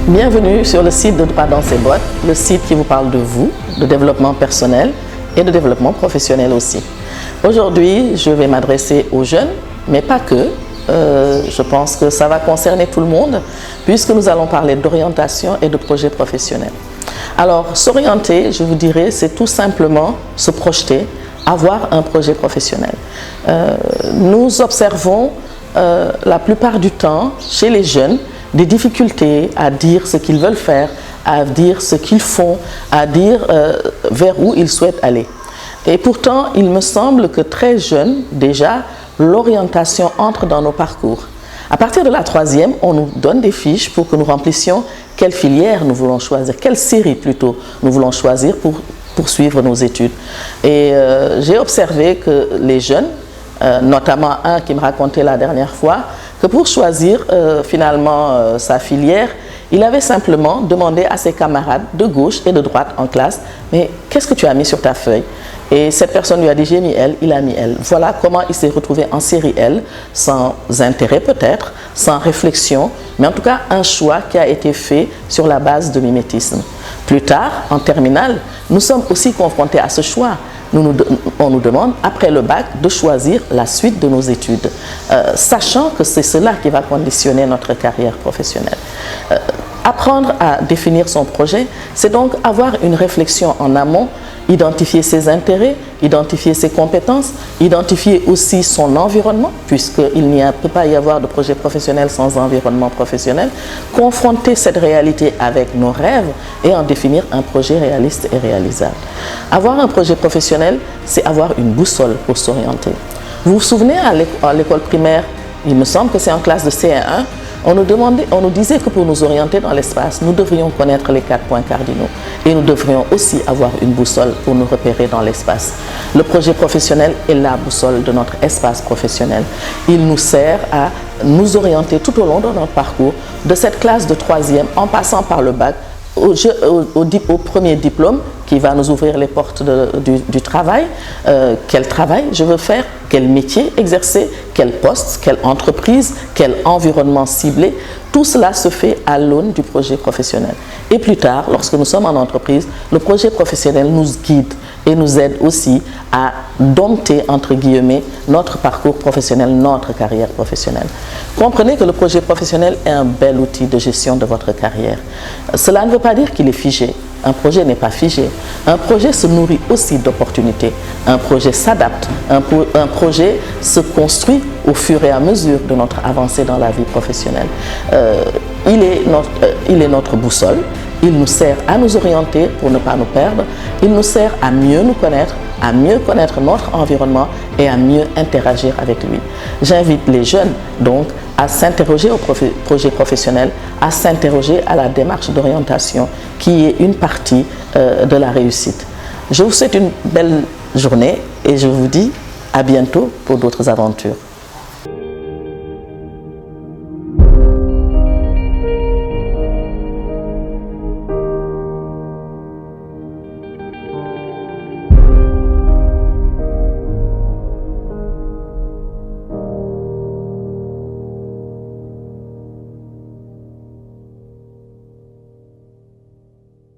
Bienvenue sur le site de Droit dans ses bottes, le site qui vous parle de vous, de développement personnel et de développement professionnel aussi. Aujourd'hui, je vais m'adresser aux jeunes, mais pas que. Je pense que ça va concerner tout le monde, puisque nous allons parler d'orientation et de projets professionnels. Alors, s'orienter, je vous dirais, c'est tout simplement se projeter, avoir un projet professionnel. Nous observons la plupart du temps, chez les jeunes, des difficultés à dire ce qu'ils veulent faire, à dire ce qu'ils font, à dire vers où ils souhaitent aller. Et pourtant, il me semble que très jeunes, déjà, l'orientation entre dans nos parcours. À partir de la troisième, on nous donne des fiches pour que nous remplissions quelle filière nous voulons choisir, quelle série plutôt nous voulons choisir pour poursuivre nos études. Et j'ai observé que les jeunes, notamment un qui me racontait la dernière fois, que pour choisir finalement sa filière, il avait simplement demandé à ses camarades de gauche et de droite en classe, mais qu'est-ce que tu as mis sur ta feuille? Et cette personne lui a dit, j'ai mis L, il a mis L. Voilà comment il s'est retrouvé en série L, sans intérêt peut-être, sans réflexion, mais en tout cas un choix qui a été fait sur la base de mimétisme. Plus tard, en terminale, nous sommes aussi confrontés à ce choix. On nous demande, après le bac, de choisir la suite de nos études, sachant que c'est cela qui va conditionner notre carrière professionnelle. Apprendre à définir son projet, c'est donc avoir une réflexion en amont, identifier ses intérêts, identifier ses compétences, identifier aussi son environnement, puisqu'il ne peut pas y avoir de projet professionnel sans environnement professionnel, confronter cette réalité avec nos rêves et en définir un projet réaliste et réalisable. Avoir un projet professionnel, c'est avoir une boussole pour s'orienter. Vous vous souvenez, à l'école primaire, il me semble que c'est en classe de CE1, on nous disait que pour nous orienter dans l'espace, nous devrions connaître les 4 points cardinaux et nous devrions aussi avoir une boussole pour nous repérer dans l'espace. Le projet professionnel est la boussole de notre espace professionnel. Il nous sert à nous orienter tout au long de notre parcours, de cette classe de 3e en passant par le bac, au premier diplôme qui va nous ouvrir les portes du travail. Quel travail je veux faire, quel métier exercer, quel poste, quelle entreprise, quel environnement ciblé. Tout cela se fait à l'aune du projet professionnel. Et plus tard, lorsque nous sommes en entreprise, le projet professionnel nous guide et nous aide aussi à dompter, entre guillemets, notre parcours professionnel, notre carrière professionnelle. Comprenez que le projet professionnel est un bel outil de gestion de votre carrière. Cela ne veut pas dire qu'il est figé. Un projet n'est pas figé. Un projet se nourrit aussi d'opportunités. Un projet s'adapte. Un projet se construit au fur et à mesure de notre avancée dans la vie professionnelle. Il est notre boussole. Il nous sert à nous orienter pour ne pas nous perdre. Il nous sert à mieux nous connaître, à mieux connaître notre environnement et à mieux interagir avec lui. J'invite les jeunes donc à s'interroger au projet professionnel, à s'interroger à la démarche d'orientation qui est une partie de la réussite. Je vous souhaite une belle journée et je vous dis à bientôt pour d'autres aventures.